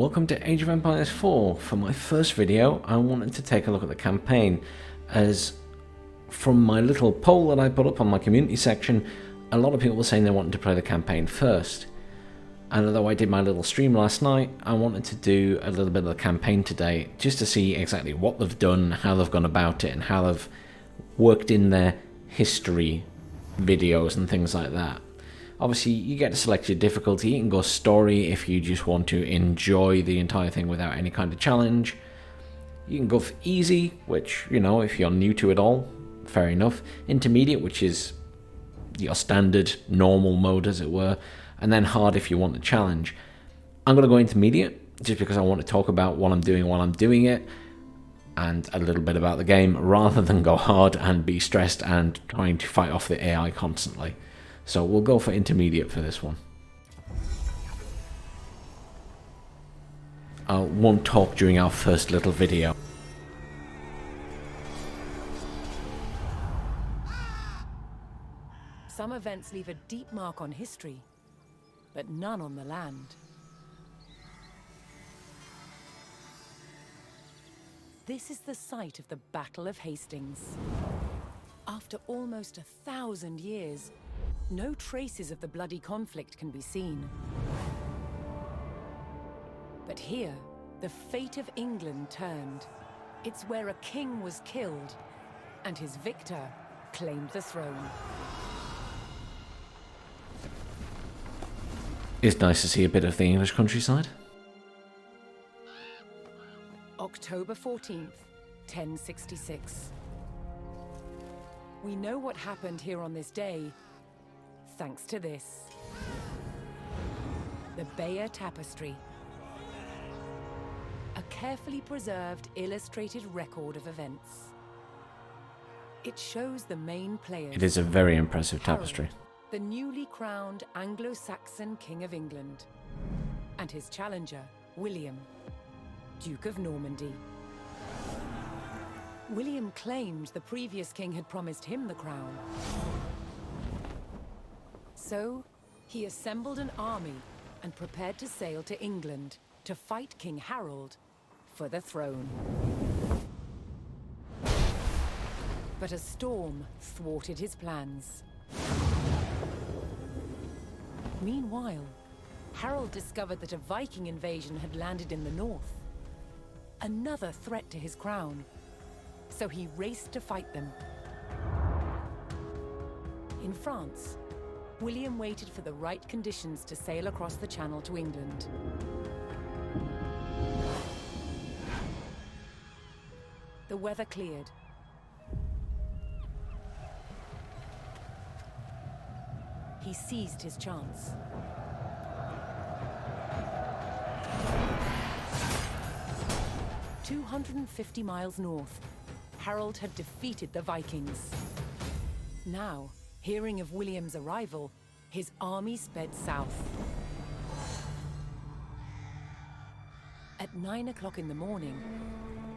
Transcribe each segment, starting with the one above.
Welcome to Age of Empires 4. For my first video, I wanted to take a look at the campaign, as from my little poll that I put up on my community section, a lot of people were saying they wanted to play the campaign first. And although I did my little stream last night, I wanted to do a little bit of the campaign today, just to see exactly what they've done, how they've gone about it, and how they've worked in their history videos and things like that. Obviously, you get to select your difficulty. You can go story if you just want to enjoy the entire thing without any kind of challenge. You can go for easy, which, you know, if you're new to it all, fair enough. Intermediate, which is your standard normal mode, as it were. And then hard if you want the challenge. I'm going to go intermediate, just because I want to talk about what I'm doing while I'm doing it, and a little bit about the game, rather than go hard and be stressed and trying to fight off the AI constantly. So we'll go for intermediate for this one. I won't talk during our first little video. Some events leave a deep mark on history, but none on the land. This is the site of the Battle of Hastings. After almost 1,000 years, no traces of the bloody conflict can be seen. But here, the fate of England turned. It's where a king was killed, and his victor claimed the throne. It's nice to see a bit of the English countryside. October 14th, 1066. We know what happened here on this day, thanks to this. The Bayeux Tapestry. A carefully preserved illustrated record of events. It shows the main players. It is a very impressive tapestry. Harold, the newly crowned Anglo-Saxon King of England, and his challenger, William, Duke of Normandy. William claimed the previous king had promised him the crown. So, he assembled an army and prepared to sail to England to fight King Harold for the throne. But a storm thwarted his plans. Meanwhile, Harold discovered that a Viking invasion had landed in the north. Another threat to his crown. So he raced to fight them. In France, William waited for the right conditions to sail across the Channel to England. The weather cleared. He seized his chance. "250 miles north, Harold had defeated the Vikings. Now, hearing of William's arrival, his army sped south. At 9 o'clock in the morning,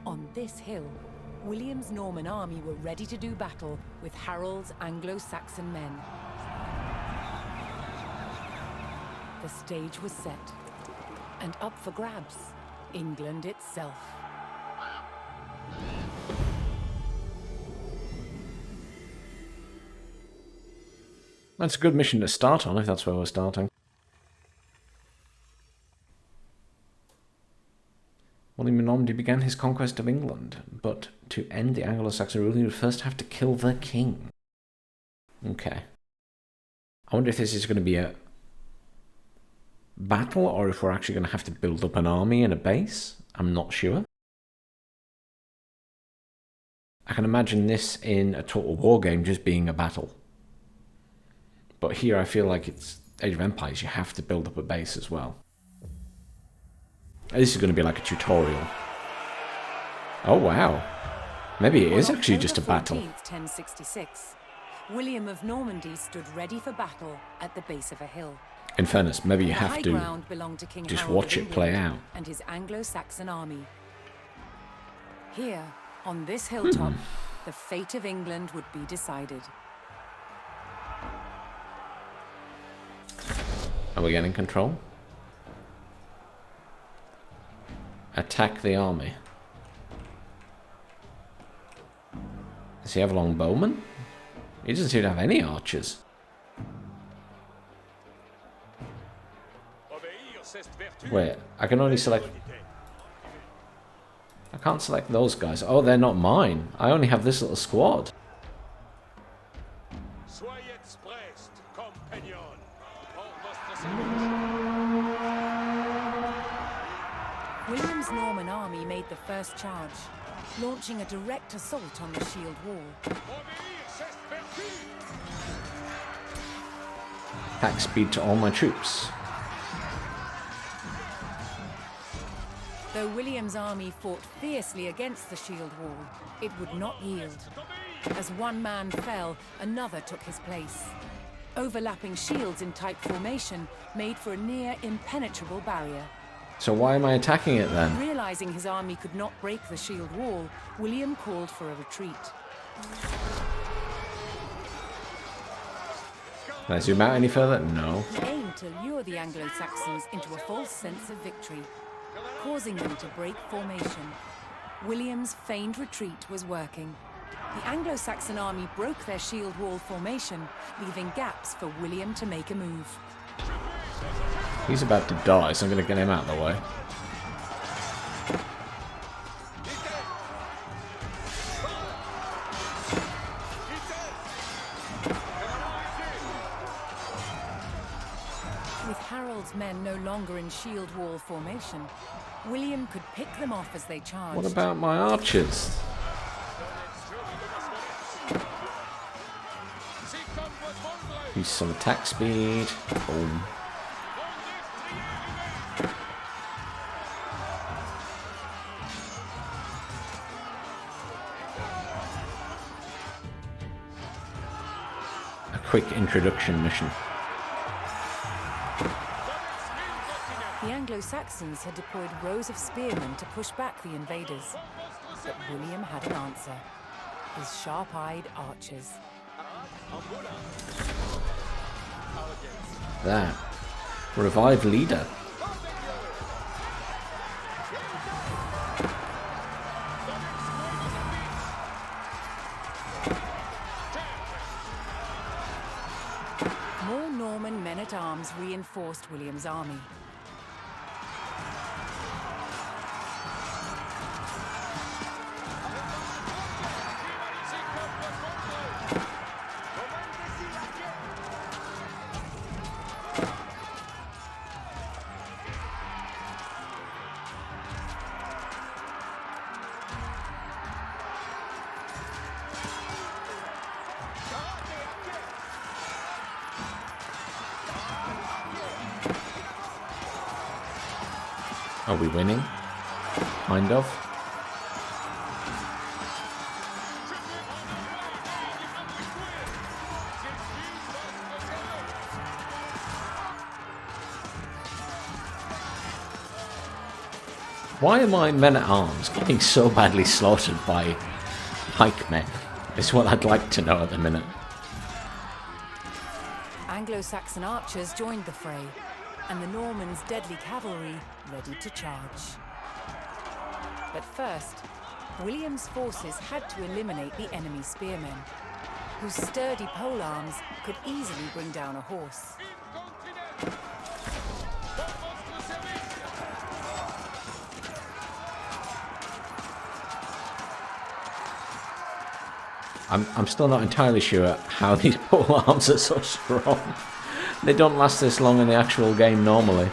on this hill, William's Norman army were ready to do battle with Harold's Anglo-Saxon men. The stage was set, and up for grabs, England itself. That's a good mission to start on, if that's where we're starting. William of Normandy began his conquest of England, but to end the Anglo-Saxon rule, he would first have to kill the king. Okay. I wonder if this is going to be a battle, or if we're actually going to have to build up an army and a base. I'm not sure. I can imagine this in a Total War game just being a battle. But here I feel like it's Age of Empires, you have to build up a base as well. This is going to be like a tutorial. Oh wow. Maybe it is actually just a battle. 1066, William of Normandy stood ready for battle at the base of a hill. In fairness, maybe you have to just watch it play out. And his Anglo-Saxon army. Here, on this hilltop, the fate of England would be decided. Are we getting control? Attack the army. Does he have a longbowman? He doesn't seem to have any archers. Wait, I can only select... I can't select those guys. Oh, they're not mine. I only have this little squad. William's Norman army made the first charge, launching a direct assault on the shield wall. Attack speed to all my troops. Though William's army fought fiercely against the shield wall, it would not yield. As one man fell, another took his place. Overlapping shields in tight formation made for a near impenetrable barrier. So why am I attacking it then? Realizing his army could not break the shield wall, William called for a retreat. Can I zoom out any further? No. He aimed to lure the Anglo-Saxons into a false sense of victory, causing them to break formation. William's feigned retreat was working. The Anglo-Saxon army broke their shield wall formation, leaving gaps for William to make a move. He's about to die, so I'm going to get him out of the way. With Harold's men no longer in shield wall formation, William could pick them off as they charged. What about my archers? Use some attack speed. Boom. A quick introduction mission. The Anglo-Saxons had deployed rows of spearmen to push back the invaders. But William had an answer. His sharp-eyed archers. That. Revive leader. More Norman men-at-arms reinforced William's army. Are we winning? Kind of. Why are my men-at-arms getting so badly slaughtered by pikemen? Is what I'd like to know at the minute. Anglo-Saxon archers joined the fray, and the Normans' deadly cavalry ready to charge. But first, William's forces had to eliminate the enemy spearmen, whose sturdy polearms could easily bring down a horse. I'm still not entirely sure how these polearms are so strong. They don't last this long in the actual game normally.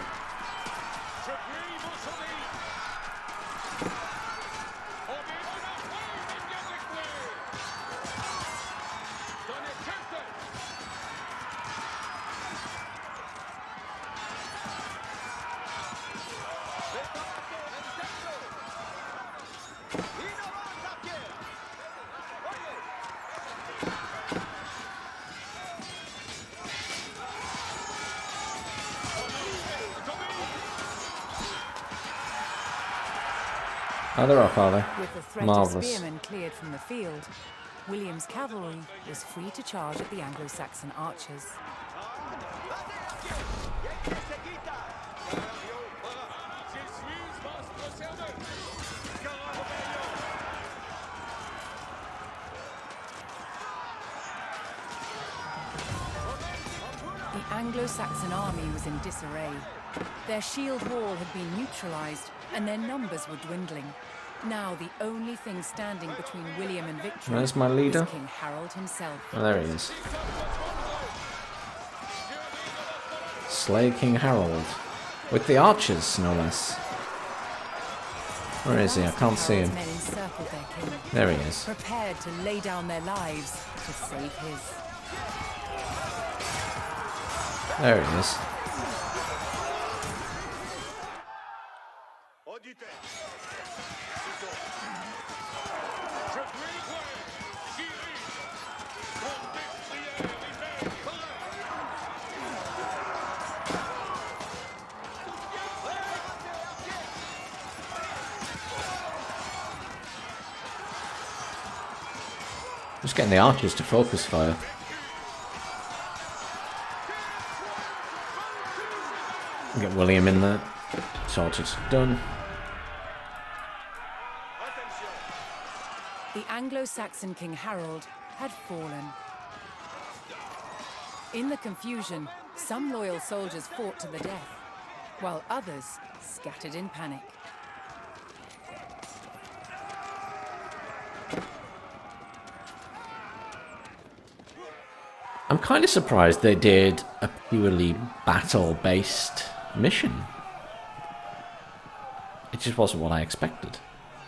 Oh, they're off, are they? With the threat Marvellous. of spearmen cleared from the field, William's cavalry was free to charge at the Anglo-Saxon archers. Anglo-Saxon army was in disarray. Their shield wall had been neutralized, and their numbers were dwindling. Now the only thing standing between William and victory Where's my leader? was King Harold himself. Oh, there he is. Slay King Harold. With the archers, no less. Where is he? I can't see him. Men encircled their king, There he is. prepared to lay down their lives to save his. There he is. Just getting the archers to focus fire. Get William in there. Sorted. Done. The Anglo-Saxon King Harold had fallen. In the confusion, some loyal soldiers fought to the death, while others scattered in panic. I'm kind of surprised they did a purely battle-based mission. It just wasn't what I expected.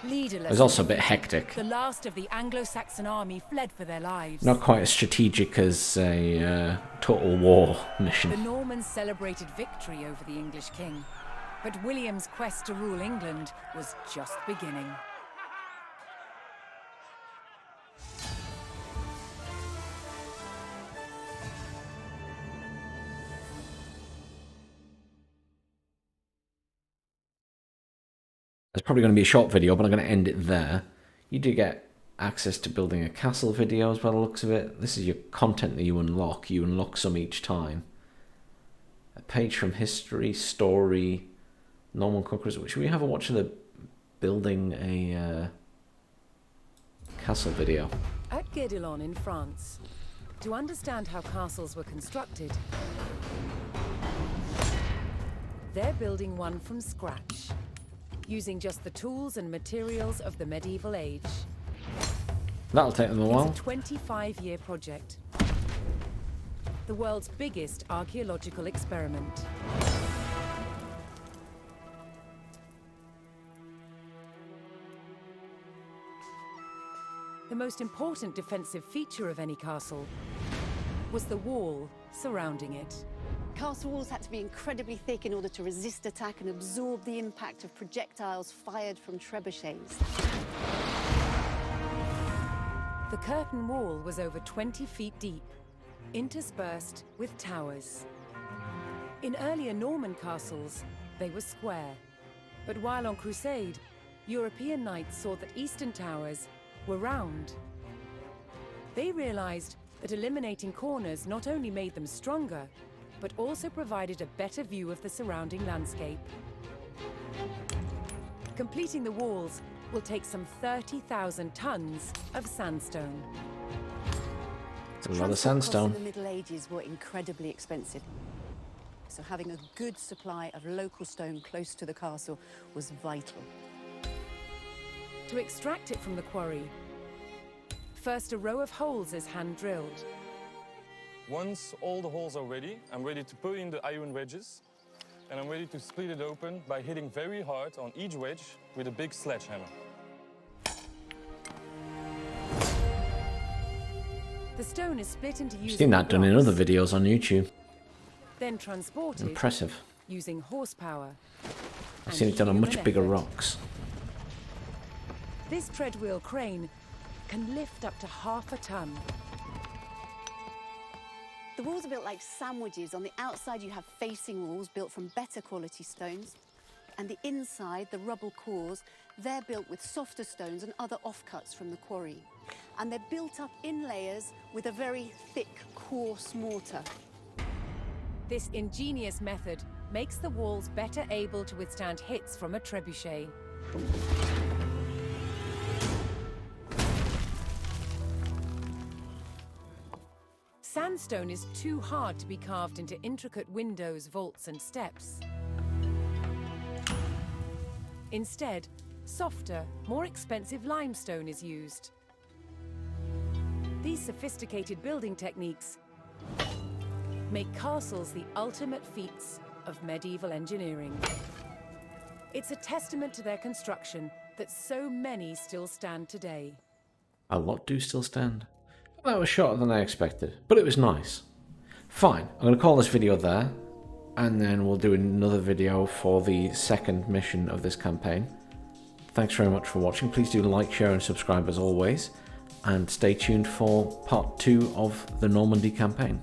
It was also a bit hectic. The last of the Anglo-Saxon army fled for their lives. Not quite as strategic as a total war mission. The Normans celebrated victory over the English king, but William's quest to rule England was just beginning. It's probably going to be a short video, but I'm going to end it there. You do get access to building a castle videos by the looks of it. This is your content that you unlock. You unlock some each time. A page from history, story, Norman conquerors. Should we have a watch of the building a castle video? At Guédelon in France, to understand how castles were constructed, they're building one from scratch, using just the tools and materials of the medieval age. That'll take them a while. It's a 25-year project. The world's biggest archaeological experiment. The most important defensive feature of any castle was the wall surrounding it. Castle walls had to be incredibly thick in order to resist attack and absorb the impact of projectiles fired from trebuchets. The curtain wall was over 20 feet deep, interspersed with towers. In earlier Norman castles, they were square. But while on crusade, European knights saw that eastern towers were round. They realized that eliminating corners not only made them stronger, but also provided a better view of the surrounding landscape. Completing the walls will take some 30,000 tons of sandstone. It's a lot of sandstone. Transport costs in the Middle Ages were incredibly expensive. So having a good supply of local stone close to the castle was vital. To extract it from the quarry, first a row of holes is hand-drilled. Once all the holes are ready, I'm ready to put in the iron wedges, and I'm ready to split it open by hitting very hard on each wedge with a big sledgehammer. The stone is split into I've seen that done in other videos on YouTube. Then transported Impressive. using horsepower. I've seen it done on human much bigger effort. rocks. This treadwheel crane can lift up to half a ton. The walls are built like sandwiches. On the outside you have facing walls built from better quality stones, and the inside, the rubble cores, they're built with softer stones and other offcuts from the quarry. And they're built up in layers with a very thick, coarse mortar. This ingenious method makes the walls better able to withstand hits from a trebuchet. sandstone is too hard to be carved into intricate windows, vaults, and steps. Instead, softer, more expensive limestone is used. These sophisticated building techniques make castles the ultimate feats of medieval engineering. It's a testament to their construction that so many still stand today. A lot do still stand. That was shorter than I expected, but it was nice. Fine, I'm going to call this video there, and then we'll do another video for the second mission of this campaign. Thanks very much for watching. Please do like, share, and subscribe as always, and stay tuned for part 2 of the Normandy campaign.